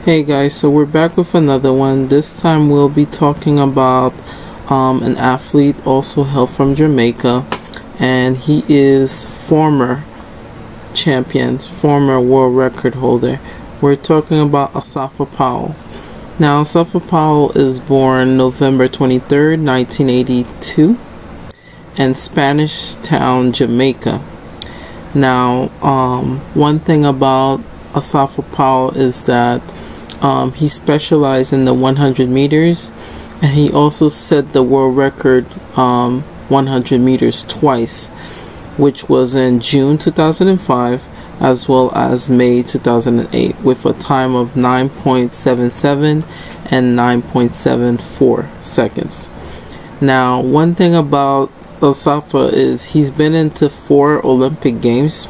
Hey guys, so we're back with another one. This time we'll be talking about an athlete also hailed from Jamaica, and he is former champion, former world record holder. We're talking about Asafa Powell. Now, Asafa Powell is born November 23rd, 1982 in Spanish Town, Jamaica. Now, one thing about Asafa Powell is that he specialized in the 100 meters, and he also set the world record 100 meters twice, which was in June 2005 as well as May 2008, with a time of 9.77 and 9.74 seconds. Now, one thing about Asafa is he's been into 4 Olympic Games.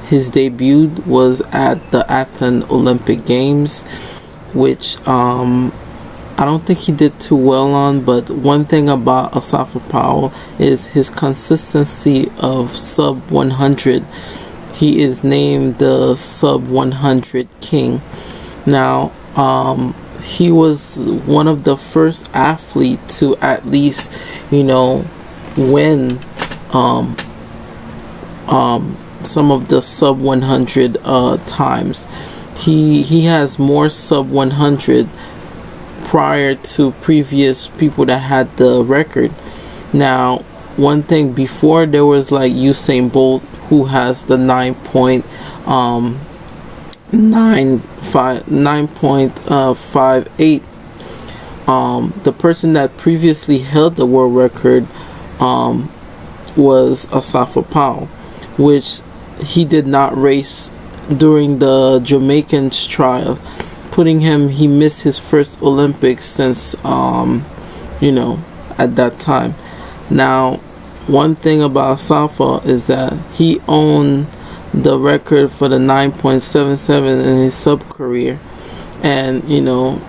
His debut was at the Athens Olympic Games, which I don't think he did too well on, but one thing about Asafa Powell is his consistency of sub 100. He is named the sub 100 king. Now, he was one of the first athletes to at least, win some of the sub 100 times. He has more sub 100 prior to previous people that had the record. Now, one thing, before there was like Usain Bolt, who has the 9.58. The person that previously held the world record was Asafa Powell, which he did not race during the Jamaican's trial, he missed his first Olympics since at that time. Now, one thing about Asafa is that he owned the record for the 9.77 in his sub career, and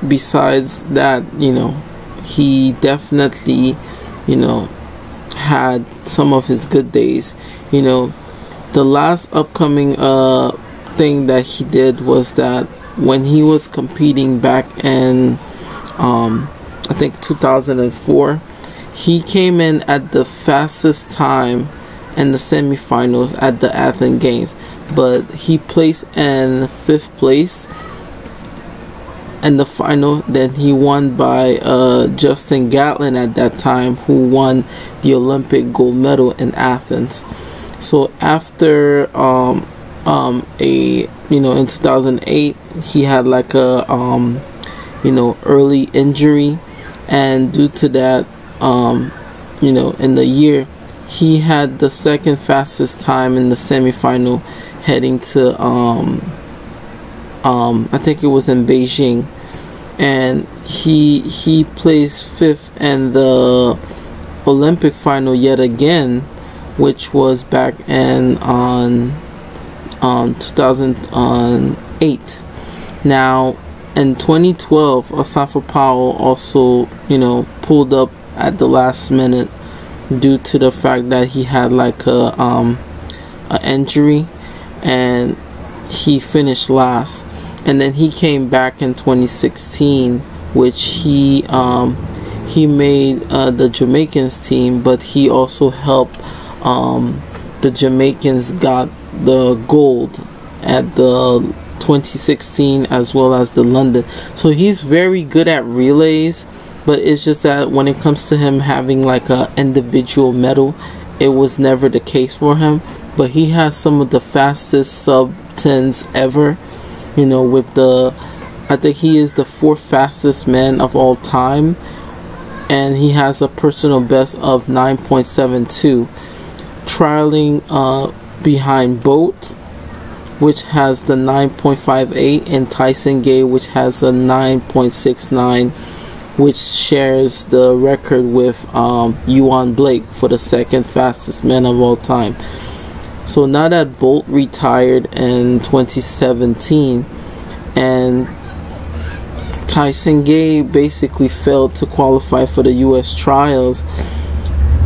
besides that, he definitely had some of his good days. The last upcoming thing that he did was that when he was competing back in I think 2004, he came in at the fastest time in the semifinals at the Athens Games, but he placed in 5th place in the final. Then he won by Justin Gatlin at that time, who won the Olympic gold medal in Athens. So after in 2008, he had like a early injury, and due to that, in the year, he had the second fastest time in the semifinal, heading to I think it was in Beijing, and he placed 5th in the Olympic final yet again, which was back in 2008. Now, in 2012, Asafa Powell also, pulled up at the last minute due to the fact that he had like a injury, and he finished last. And then he came back in 2016, which he made the Jamaicans team, but he also helped the Jamaicans got the gold at the 2016 as well as the London. So he's very good at relays, but it's just that when it comes to him having like a individual medal, it was never the case for him. But he has some of the fastest sub 10s ever, with I think he is the 4th fastest man of all time, and he has a personal best of 9.72, trialing behind Bolt, which has the 9.58, and Tyson Gay, which has the 9.69, which shares the record with Ewan Blake for the 2nd fastest man of all time. So now that Bolt retired in 2017, and Tyson Gay basically failed to qualify for the US trials,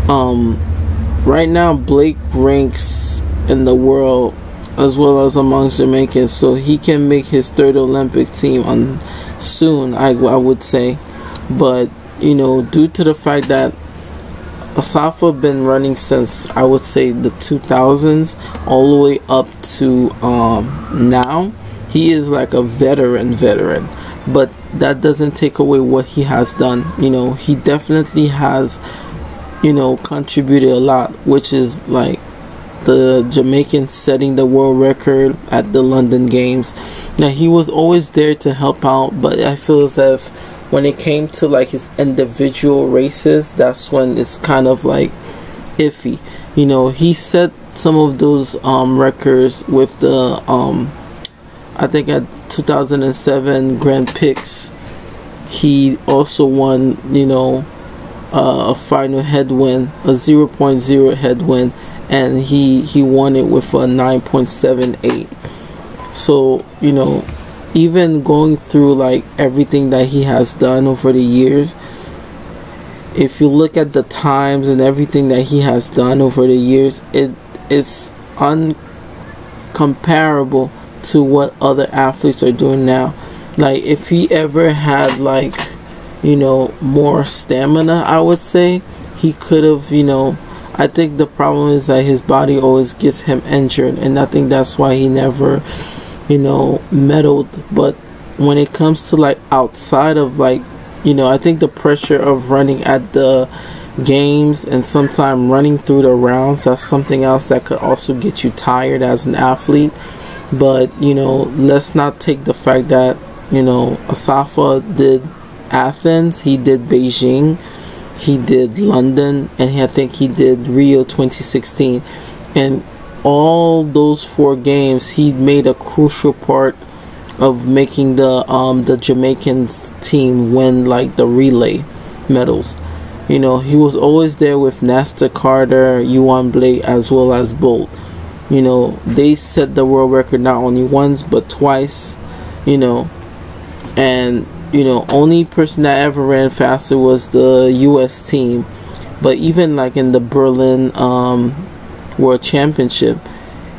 right now Blake ranks in the world as well as amongst Jamaicans. So he can make his third Olympic team on soon, I would say. But you know, due to the fact that Asafa been running since, I would say, the 2000s all the way up to now, he is like a veteran. But that doesn't take away what he has done. You know, he definitely has, you know, contributed a lot, which is like the Jamaican setting the world record at the London Games. Now, he was always there to help out, but I feel as if when it came to like his individual races, that's when it's kind of like iffy. You know, he set some of those records with the I think at 2007 Grand Prix. He also won, you know, a final headwind, a 0.0 headwind, and he won it with a 9.78. So, you know, even going through like everything that he has done over the years, if you look at the times and everything that he has done over the years, it is uncomparable to what other athletes are doing now. Like, if he ever had, like, you know, more stamina, I would say he could have, you know, I think the problem is that his body always gets him injured, and I think that's why he never, you know, medaled. But when it comes to like outside of like, you know, I think the pressure of running at the games and sometimes running through the rounds, that's something else that could also get you tired as an athlete. But, you know, let's not take the fact that, you know, Asafa did Athens, he did Beijing, he did London, and I think he did Rio 2016. And all those 4 games, he made a crucial part of making the Jamaican team win like the relay medals. You know, he was always there with Nesta Carter, Yuan Blake, as well as Bolt. You know, they set the world record not only once but twice. You know, and you know, only person that ever ran faster was the U.S. team. But even like in the Berlin World Championship,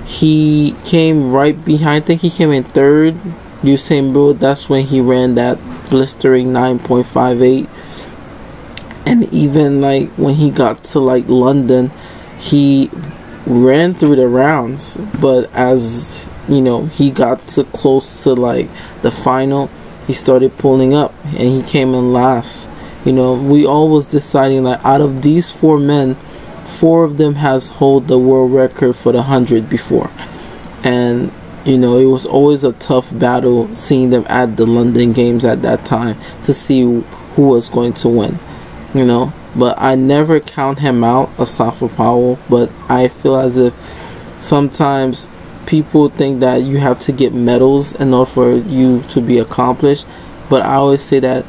he came right behind. I think he came in 3rd. Usain Bolt, that's when he ran that blistering 9.58. And even like when he got to like London, he ran through the rounds, but as you know, he got to close to like the final, he started pulling up and he came in last. You know, we always deciding like out of these 4 men, 4 of them has hold the world record for the 100 before. And you know, it was always a tough battle seeing them at the London Games at that time to see who was going to win. You know, but I never count him out, Asafa Powell. But I feel as if sometimes people think that you have to get medals in order for you to be accomplished. But I always say that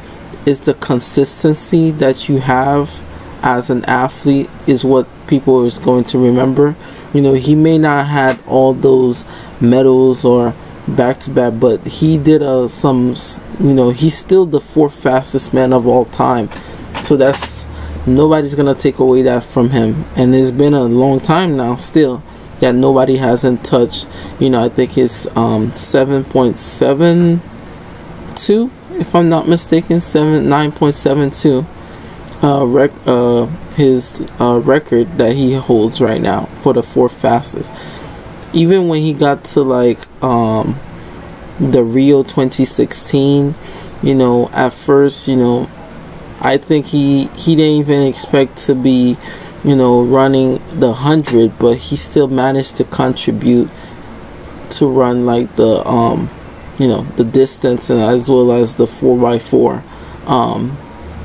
it's the consistency that you have as an athlete is what people is going to remember. You know, he may not have had all those medals or back-to-back, but he did some, you know, he's still the 4th fastest man of all time. So that's, nobody's gonna take away that from him. And it's been a long time now still that nobody hasn't touched, you know, I think his 7.72, if I'm not mistaken, 9.72 his record that he holds right now for the 4th fastest. Even when he got to like the Rio 2016, you know, at first, you know, I think he didn't even expect to be, you know, running the 100, but he still managed to contribute to run like the you know, the distance, and as well as the 4x4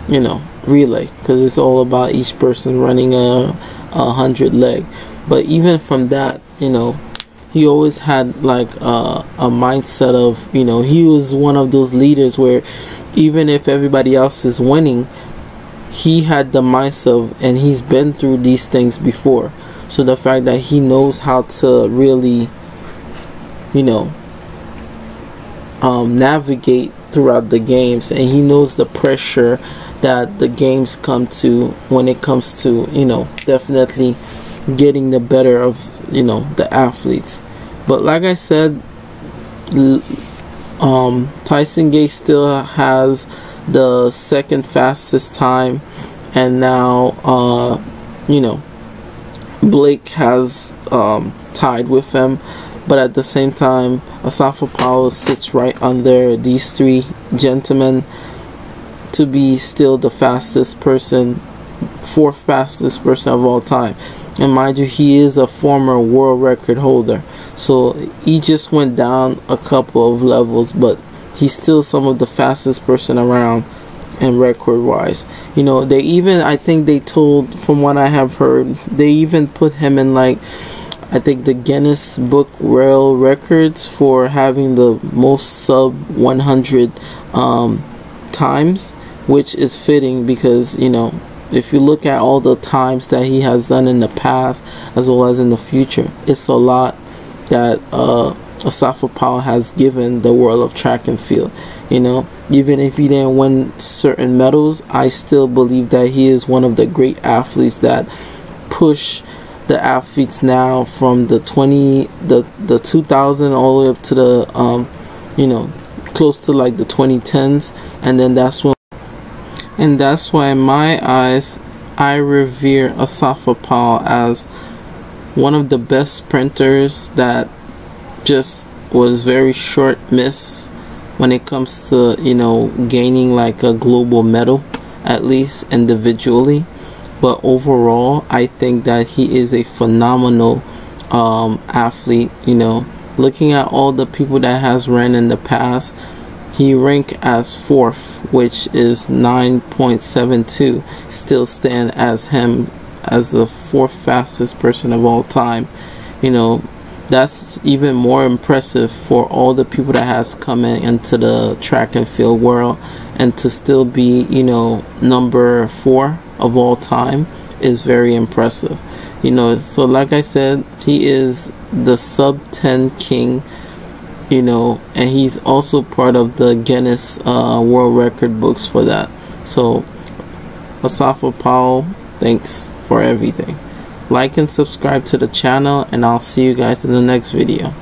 you know, relay, because it's all about each person running a 100 leg. But even from that, you know, he always had like a mindset of, you know, he was one of those leaders where even if everybody else is winning, he had the mindset of, and he's been through these things before. So the fact that he knows how to really, you know, navigate throughout the games, and he knows the pressure that the games come to when it comes to, you know, definitely getting the better of, you know, the athletes. But like I said, Tyson Gay still has the second fastest time, and now you know, Blake has tied with him. But at the same time, Asafa Powell sits right under these three gentlemen to be still the fastest person, fourth fastest person of all time. And mind you, he is a former world record holder, so he just went down a couple of levels, but he's still some of the fastest person around. And record wise, you know, they even, I think they told, from what I have heard, they even put him in, like, I think the Guinness Book World Records for having the most sub 100 times, which is fitting because, you know, if you look at all the times that he has done in the past as well as in the future, it's a lot that Asafa Powell has given the world of track and field. You know, even if he didn't win certain medals, I still believe that he is one of the great athletes that push the athletes now from the 2000 all the way up to the you know, close to like the 2010s, and then that's why in my eyes I revere Asafa Powell as one of the best sprinters that just was very short miss when it comes to, you know, gaining like a global medal, at least individually. But overall, I think that he is a phenomenal athlete. You know, looking at all the people that has ran in the past, he ranked as fourth, which is 9.72, still stand as him as the fourth fastest person of all time. You know, that's even more impressive for all the people that has come into the track and field world, and to still be, you know, number 4 of all time is very impressive. You know, so like I said, he is the sub-10 king, you know, and he's also part of the Guinness World Record books for that. So Asafa Powell, thanks for everything. Like and subscribe to the channel, and I'll see you guys in the next video.